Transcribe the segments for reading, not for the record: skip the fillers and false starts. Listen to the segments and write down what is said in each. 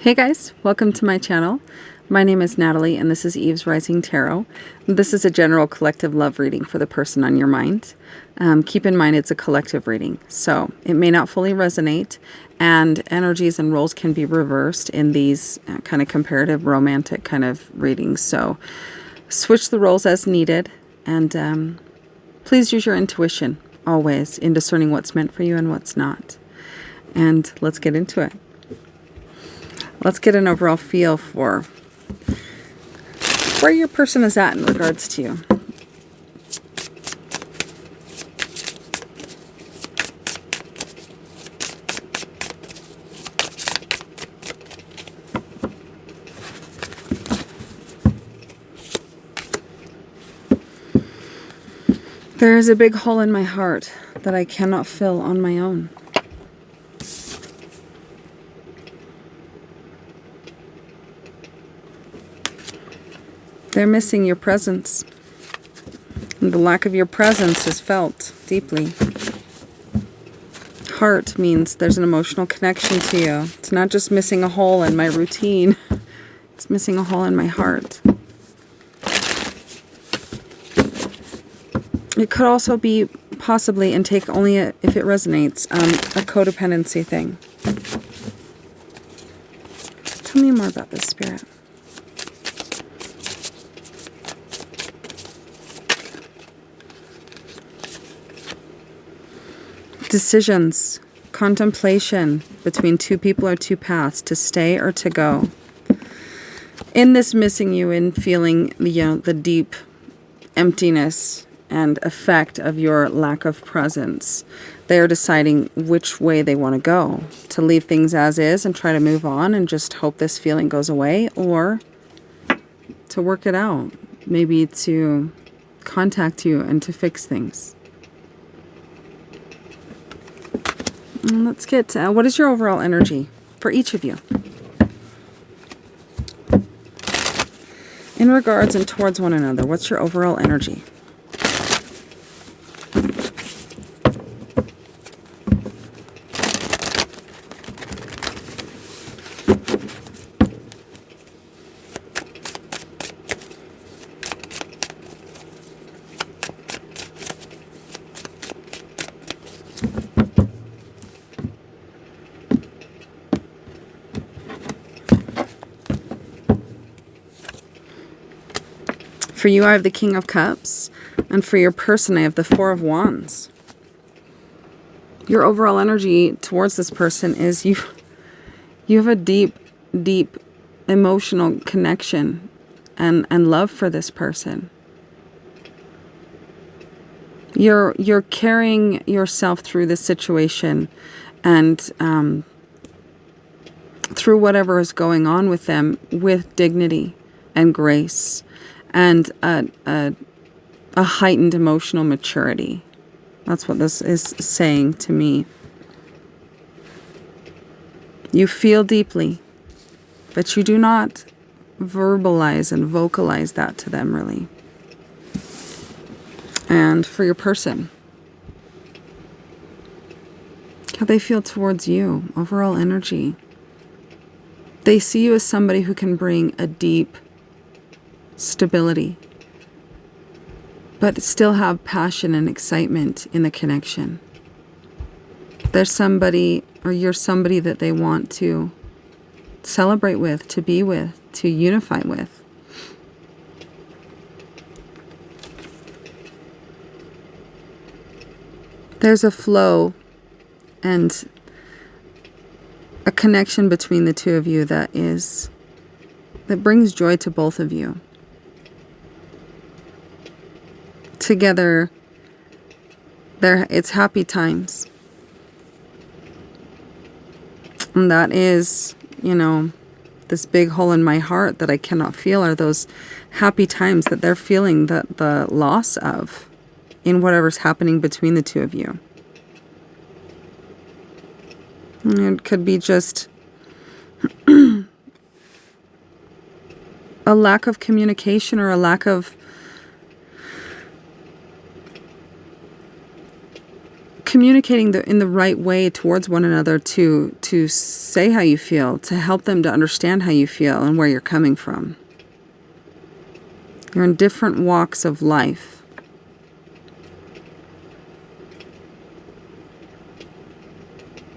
Hey guys, welcome to my channel. My name is Natalie and this is Eve's Rising Tarot. This is a general collective love reading for the person on your mind. Keep in mind it's a collective reading, so it may not fully resonate, and energies and roles can be reversed in these kind of comparative romantic kind of readings. So switch the roles as needed, and please use your intuition always in discerning what's meant for you and what's not. And let's get into it. Let's get an overall feel for where your person is at in regards to you. There is a big hole in my heart that I cannot fill on my own. They're missing your presence. And the lack of your presence is felt deeply. Heart means there's an emotional connection to you. It's not just missing a hole in my routine. It's missing a hole in my heart. It could also be possibly, and take only if it resonates, a codependency thing. Tell me more about this, Spirit. Decisions, contemplation between two people or two paths, to stay or to go. In this missing you, in feeling the deep emptiness and effect of your lack of presence, they are deciding which way they want to go. To leave things as is and try to move on and just hope this feeling goes away, or to work it out. Maybe to contact you and to fix things. Let's get, what is your overall energy for each of you? In regards and towards one another, what's your overall energy? For you, I have the King of Cups, and for your person, I have the Four of Wands. Your overall energy towards this person is you have a deep, deep emotional connection and love for this person. You're carrying yourself through this situation and through whatever is going on with them with dignity and grace and a heightened emotional maturity. That's what this is saying to me. You feel deeply, but you do not verbalize and vocalize that to them, really. And for your person, how they feel towards you, overall energy. They see you as somebody who can bring a deep stability, but still have passion and excitement in the connection. There's somebody, or you're somebody that they want to celebrate with, to be with, to unify with. There's a flow and a connection between the two of you that brings joy to both of you. Together, it's happy times. And that is, this big hole in my heart that I cannot feel are those happy times that they're feeling the loss of in whatever's happening between the two of you. And it could be just a lack of communication or a lack of communicating in the right way towards one another to say how you feel, to help them to understand how you feel and where you're coming from. You're in different walks of life.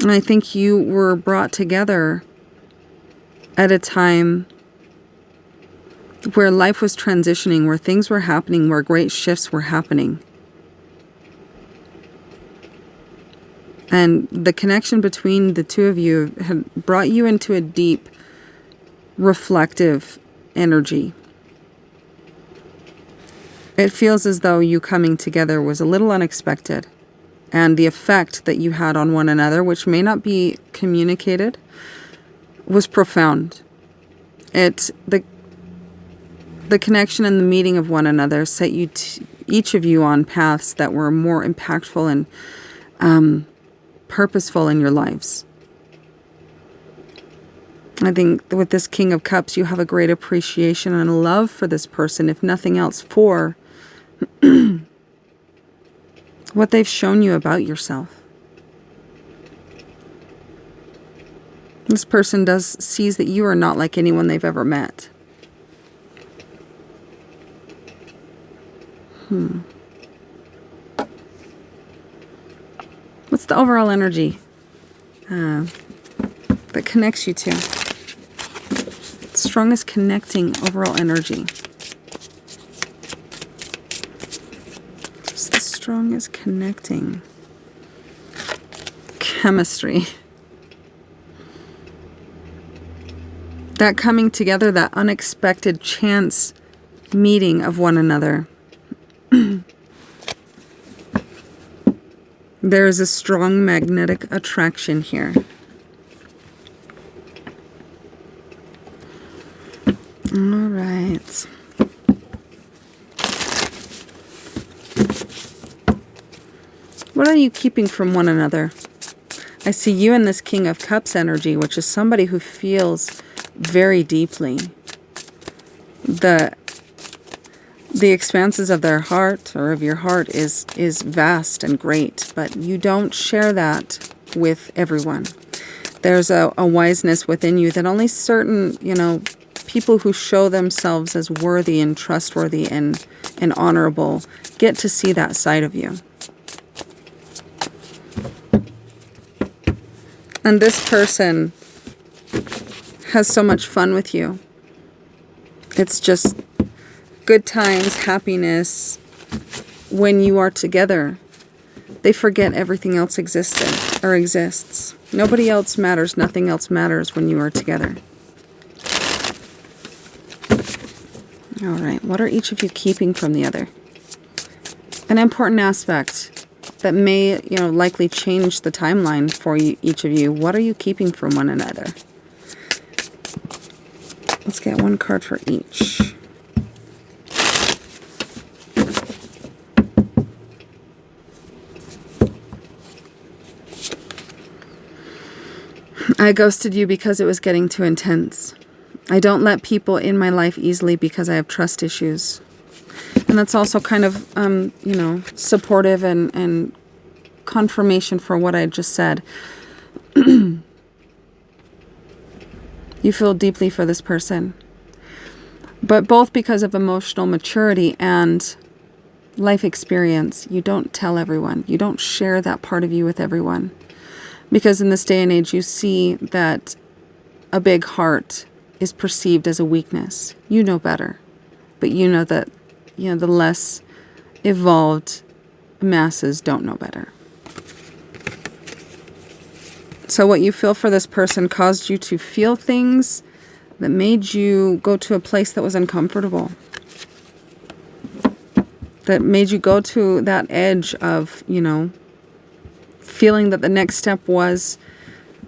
And I think you were brought together at a time where life was transitioning, where things were happening, where great shifts were happening. And the connection between the two of you had brought you into a deep, reflective energy. It feels as though you coming together was a little unexpected. And the effect that you had on one another, which may not be communicated, was profound. The connection and the meeting of one another set you each of you on paths that were more impactful and purposeful in your lives. I think with this King of Cups, you have a great appreciation and a love for this person, if nothing else, for what they've shown you about yourself. This person sees that you are not like anyone they've ever met. What's the overall energy that connects you to? Strongest connecting overall energy. Just the strongest connecting chemistry. That coming together, that unexpected chance meeting of one another. There is a strong magnetic attraction here. All right. What are you keeping from one another? I see you in this King of Cups energy, which is somebody who feels very deeply the expanses of their heart, or of your heart, is vast and great, but you don't share that with everyone. There's a wiseness within you that only certain, people who show themselves as worthy and trustworthy and honorable get to see that side of you. And this person has so much fun with you. It's just good times, happiness. When you are together, they forget everything else exists. Nobody else matters, nothing else matters when you are together. All right, what are each of you keeping from the other? An important aspect that may, likely change the timeline for each of you. What are you keeping from one another? Let's get one card for each. I ghosted you because it was getting too intense. I don't let people in my life easily because I have trust issues. And that's also kind of, supportive and confirmation for what I just said. You feel deeply for this person. But both because of emotional maturity and life experience, you don't tell everyone. You don't share that part of you with everyone. Because in this day and age, you see that a big heart is perceived as a weakness. You know better. But you know that, the less evolved masses don't know better. So what you feel for this person caused you to feel things that made you go to a place that was uncomfortable. That made you go to that edge of, feeling that the next step was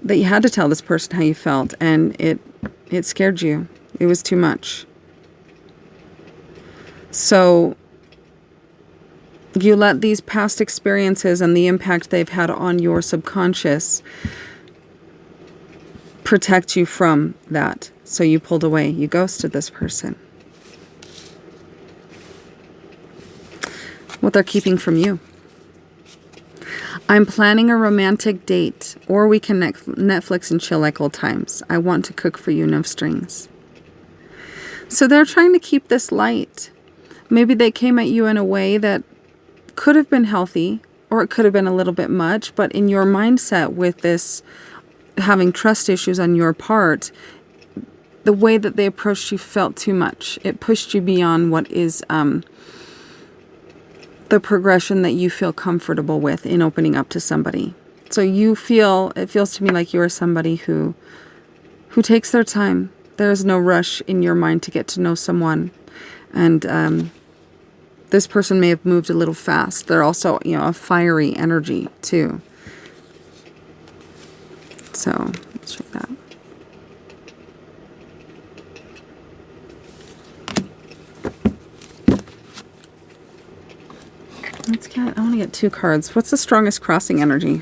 that you had to tell this person how you felt, and it scared you. It was too much. So you let these past experiences and the impact they've had on your subconscious protect you from that. So you pulled away. You ghosted this person. What they're keeping from you. I'm planning a romantic date, or we can Netflix and chill like old times. I want to cook for you, no strings. So they're trying to keep this light. Maybe they came at you in a way that could have been healthy, or it could have been a little bit much, but in your mindset with this having trust issues on your part, the way that they approached you felt too much. It pushed you beyond what is the progression that you feel comfortable with in opening up to somebody. So it feels to me like you are somebody who takes their time. There is no rush in your mind to get to know someone. And this person may have moved a little fast. They're also, a fiery energy too. So let's check that. I want to get 2 cards. What's the strongest crossing energy?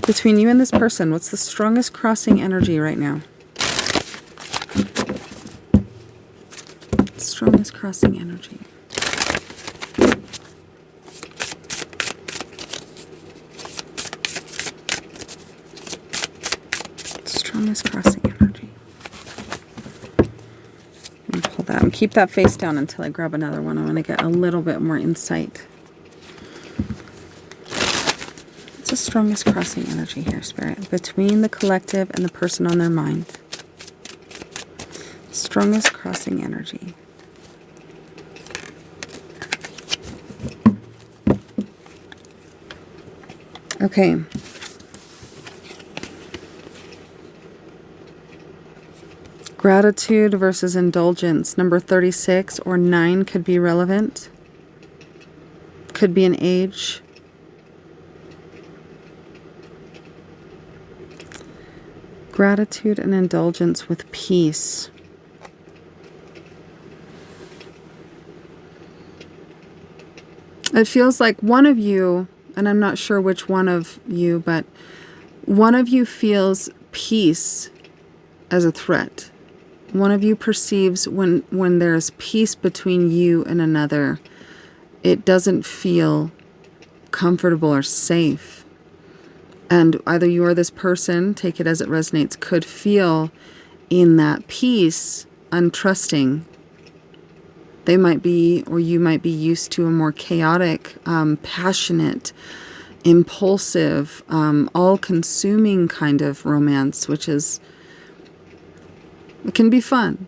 Between you and this person, what's the strongest crossing energy right now? Strongest crossing energy. Strongest crossing energy. Pull that and keep that face down until I grab another one. I want to get a little bit more insight. What's the strongest crossing energy here, Spirit? Between the collective and the person on their mind. Strongest crossing energy. Okay. Gratitude versus indulgence. Number 36 or 9 could be relevant. Could be an age. Gratitude and indulgence with peace. It feels like one of you, and I'm not sure which one of you, but one of you feels peace as a threat. One of you perceives when there's peace between you and another, it doesn't feel comfortable or safe. And either you or this person, take it as it resonates, could feel in that peace untrusting. They might be, or you might be used to a more chaotic, passionate, impulsive, all-consuming kind of romance, which is, it can be fun,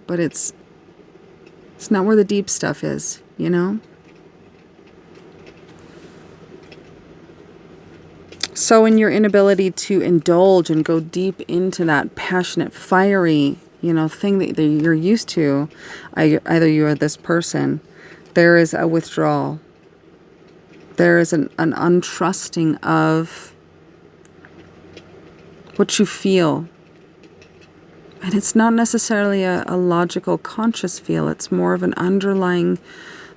but it's not where the deep stuff is, So in your inability to indulge and go deep into that passionate, fiery, thing that you're used to, either you or this person, there is a withdrawal. There is an untrusting of what you feel. And it's not necessarily a logical, conscious feel. It's more of an underlying,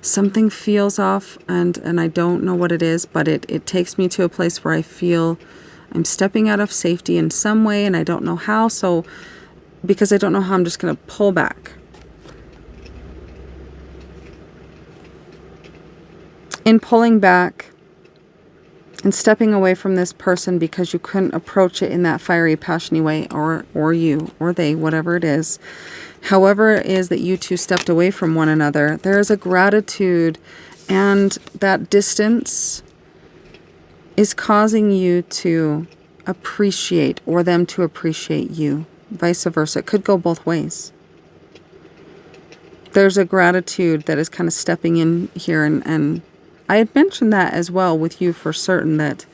something feels off, and I don't know what it is, but it takes me to a place where I feel I'm stepping out of safety in some way, and I don't know how. So because I don't know how, I'm just going to pull back. In pulling back and stepping away from this person because you couldn't approach it in that fiery, passionate way, or you, or they, whatever it is, however it is that you two stepped away from one another, there is a gratitude, and that distance is causing you to appreciate, or them to appreciate you. Vice versa. It could go both ways. There's a gratitude that is kind of stepping in here, and I had mentioned that as well with you for certain, that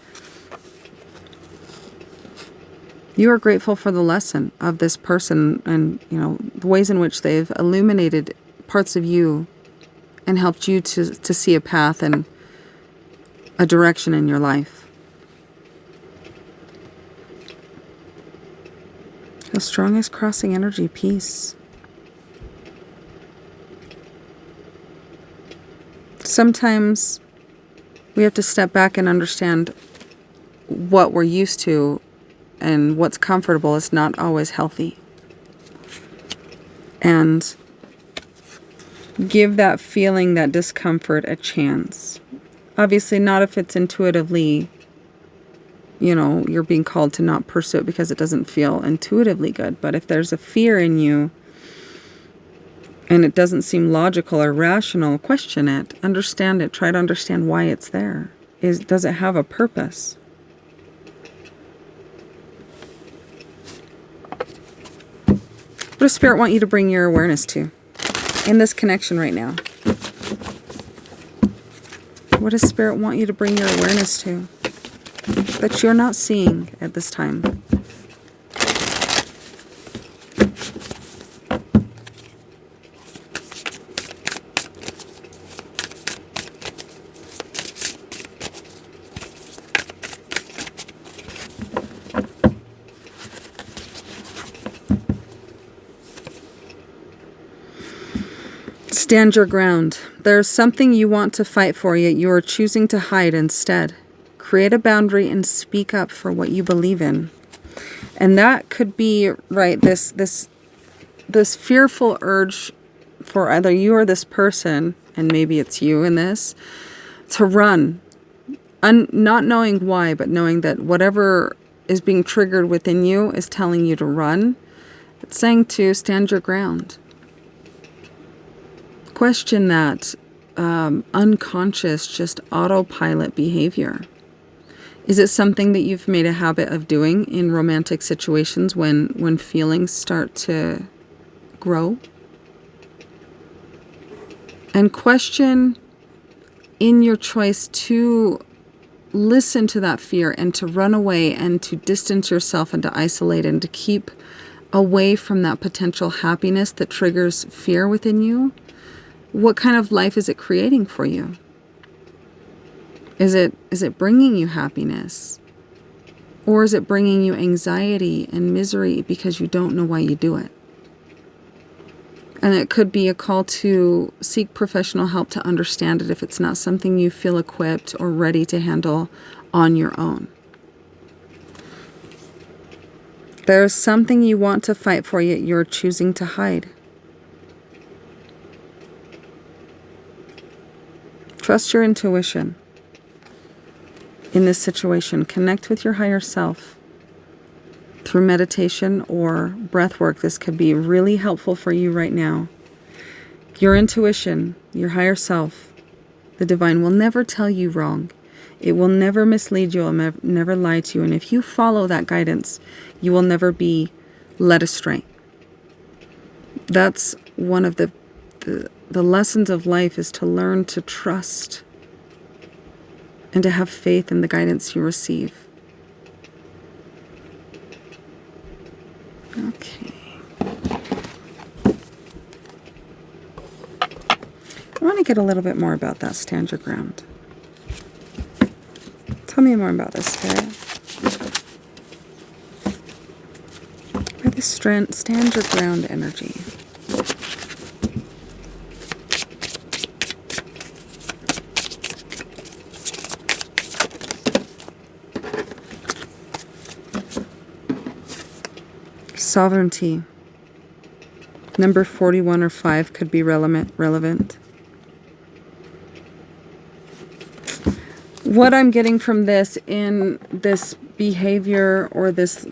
you are grateful for the lesson of this person and, the ways in which they've illuminated parts of you and helped you to see a path and a direction in your life. The strongest crossing energy, peace. Sometimes we have to step back and understand what we're used to, and what's comfortable is not always healthy. And give that feeling, that discomfort, a chance. Obviously not if it's intuitively, you know, you're being called to not pursue it because it doesn't feel intuitively good. But if there's a fear in you and it doesn't seem logical or rational, question it, understand it, try to understand why it's there. Does it have a purpose? What does Spirit want you to bring your awareness to in this connection right now? What does Spirit want you to bring your awareness to that you're not seeing at this time? Stand your ground. There's something you want to fight for, yet you are choosing to hide instead. Create a boundary and speak up for what you believe in. And that could be, right, this fearful urge for either you or this person, and maybe it's you in this, to run. Not knowing why, but knowing that whatever is being triggered within you is telling you to run. It's saying to stand your ground. Question that unconscious, just autopilot behavior. Is it something that you've made a habit of doing in romantic situations when feelings start to grow? And question in your choice to listen to that fear and to run away and to distance yourself and to isolate and to keep away from that potential happiness that triggers fear within you. What kind of life is it creating for you? Is it bringing you happiness? Or is it bringing you anxiety and misery because you don't know why you do it? And it could be a call to seek professional help to understand it if it's not something you feel equipped or ready to handle on your own. There's something you want to fight for, yet you're choosing to hide. Trust your intuition in this situation. Connect with your higher self through meditation or breath work. This could be really helpful for you right now. Your intuition, your higher self, the divine, will never tell you wrong. It will never mislead you. It will never lie to you. And if you follow that guidance, you will never be led astray. That's one of the lessons of life, is to learn to trust and to have faith in the guidance you receive. Okay. I want to get a little bit more about that stand your ground. Tell me more about this, Spirit. Or this stand your ground energy. Sovereignty. Number 41 or 5 could be relevant. What I'm getting from this in this behavior or this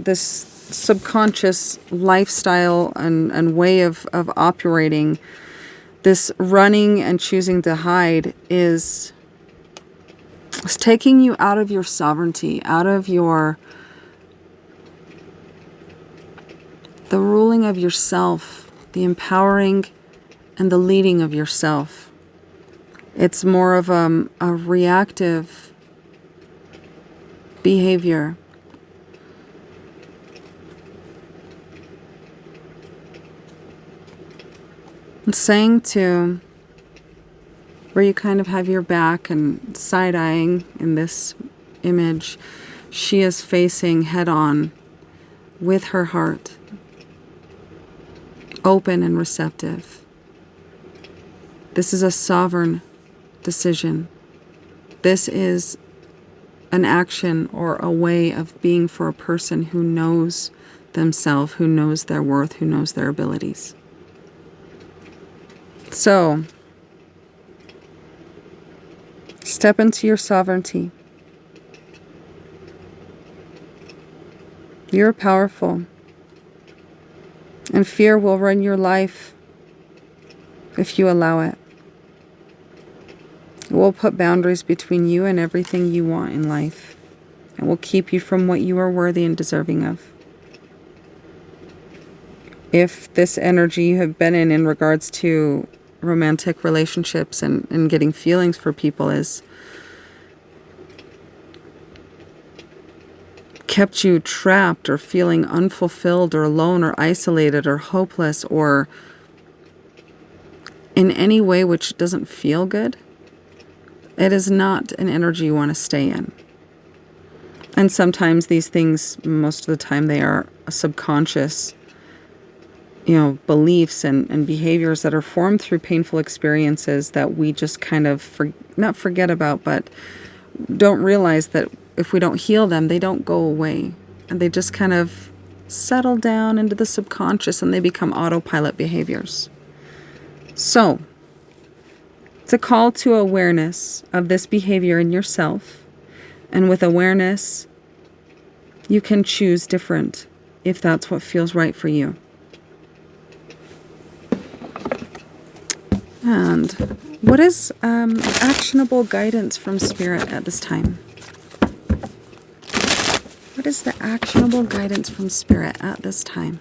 subconscious lifestyle and way of operating, this running and choosing to hide is taking you out of your sovereignty, out of the ruling of yourself, the empowering and the leading of yourself. It's more of a reactive behavior. It's saying to, where you kind of have your back and side-eyeing in this image, she is facing head-on with her heart, open and receptive. This is a sovereign decision. This is an action or a way of being for a person who knows themselves, who knows their worth, who knows their abilities. So, Step into your sovereignty. You're powerful. And fear will run your life if you allow it. It will put boundaries between you and everything you want in life. It will keep you from what you are worthy and deserving of. If this energy you have been in regards to romantic relationships and getting feelings for people is kept you trapped or feeling unfulfilled or alone or isolated or hopeless or in any way which doesn't feel good, it is not an energy you want to stay in. And sometimes these things, most of the time, they are subconscious, beliefs and behaviors that are formed through painful experiences that we just kind of not forget about, but don't realize that if we don't heal them, they don't go away. And they just kind of settle down into the subconscious and they become autopilot behaviors. So, it's a call to awareness of this behavior in yourself. And with awareness, you can choose different if that's what feels right for you. And what is actionable guidance from Spirit at this time? What is the actionable guidance from Spirit at this time?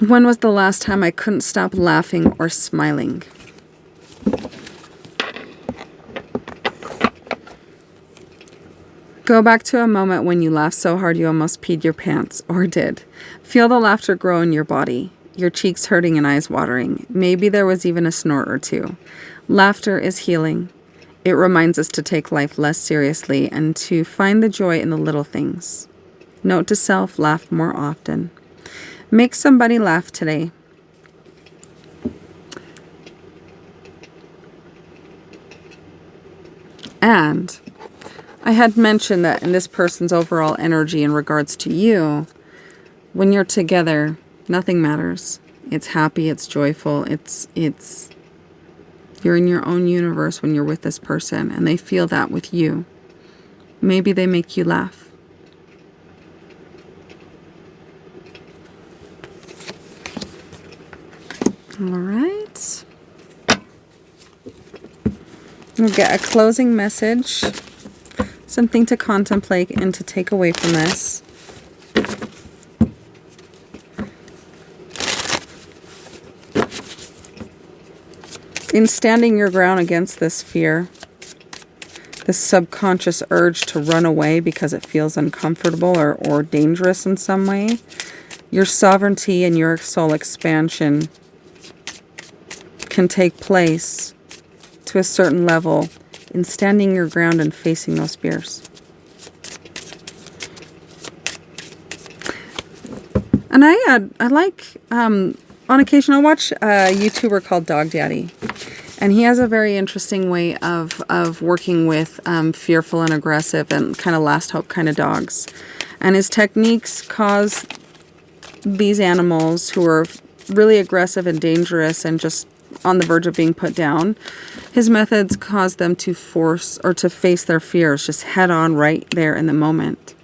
When was the last time I couldn't stop laughing or smiling? Go back to a moment when you laughed so hard you almost peed your pants, or did. Feel the laughter grow in your body, your cheeks hurting and eyes watering. Maybe there was even a snort or two. Laughter is healing. It reminds us to take life less seriously and to find the joy in the little things. Note to self, laugh more often. Make somebody laugh today. And I had mentioned that in this person's overall energy in regards to you, when you're together, nothing matters. It's happy, it's joyful, it's you're in your own universe when you're with this person, and they feel that with you. Maybe they make you laugh. All right. We'll get a closing message, something to contemplate and to take away from this. In standing your ground against this fear, this subconscious urge to run away because it feels uncomfortable or dangerous in some way, your sovereignty and your soul expansion can take place to a certain level in standing your ground and facing those fears. And I like, on occasion I'll watch a YouTuber called Dog Daddy. And he has a very interesting way of working with fearful and aggressive and kind of last hope kind of dogs. And his techniques cause these animals who are really aggressive and dangerous and just on the verge of being put down, his methods cause them to force or to face their fears just head on right there in the moment.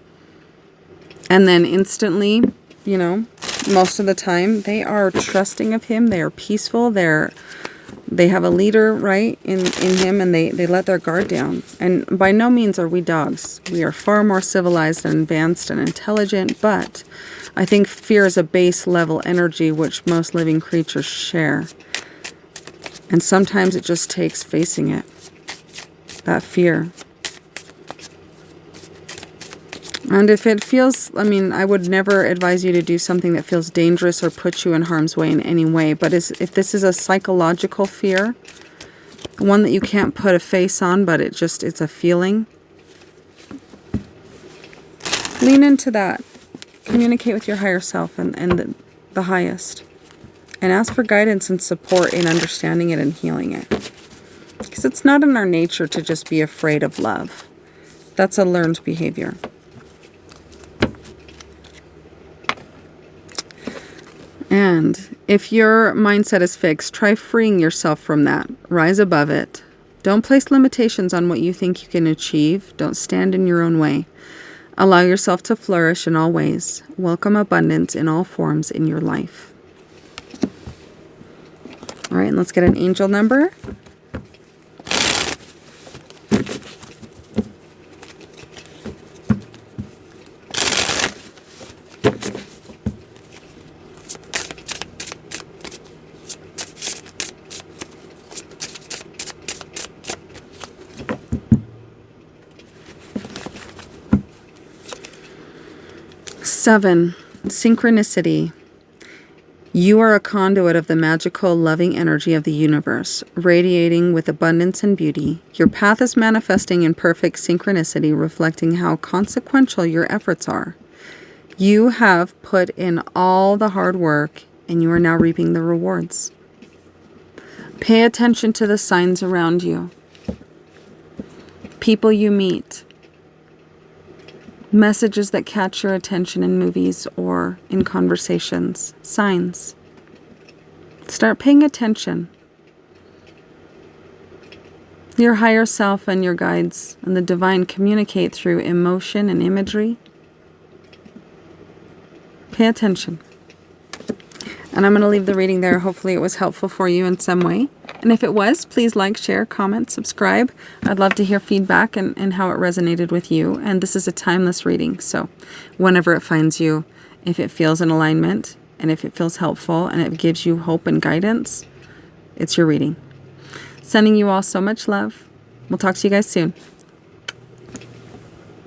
And then instantly, most of the time they are trusting of him. They are peaceful. They have a leader, right, in him, and they let their guard down. And by no means are we dogs. We are far more civilized and advanced and intelligent, but I think fear is a base level energy which most living creatures share. And sometimes it just takes facing it, that fear. And if it feels, I would never advise you to do something that feels dangerous or puts you in harm's way in any way. But if this is a psychological fear, one that you can't put a face on, but it's a feeling, lean into that. Communicate with your higher self and the highest. And ask for guidance and support in understanding it and healing it. Because it's not in our nature to just be afraid of love. That's a learned behavior. And if your mindset is fixed, try freeing yourself from that. Rise above it. Don't place limitations on what you think you can achieve. Don't stand in your own way. Allow yourself to flourish in all ways. Welcome abundance in all forms in your life. All right, and let's get an angel number. Seven, synchronicity. You are a conduit of the magical, loving energy of the universe, radiating with abundance and beauty. Your path is manifesting in perfect synchronicity, reflecting how consequential your efforts are. You have put in all the hard work, and you are now reaping the rewards. Pay attention to the signs around you. People you meet. Messages that catch your attention in movies or in conversations. Signs. Start paying attention. Your higher self and your guides and the divine communicate through emotion and imagery. Pay attention. And I'm going to leave the reading there. Hopefully it was helpful for you in some way. And if it was, please like, share, comment, subscribe. I'd love to hear feedback and how it resonated with you. And this is a timeless reading. So whenever it finds you, if it feels in alignment and if it feels helpful and it gives you hope and guidance, it's your reading. Sending you all so much love. We'll talk to you guys soon.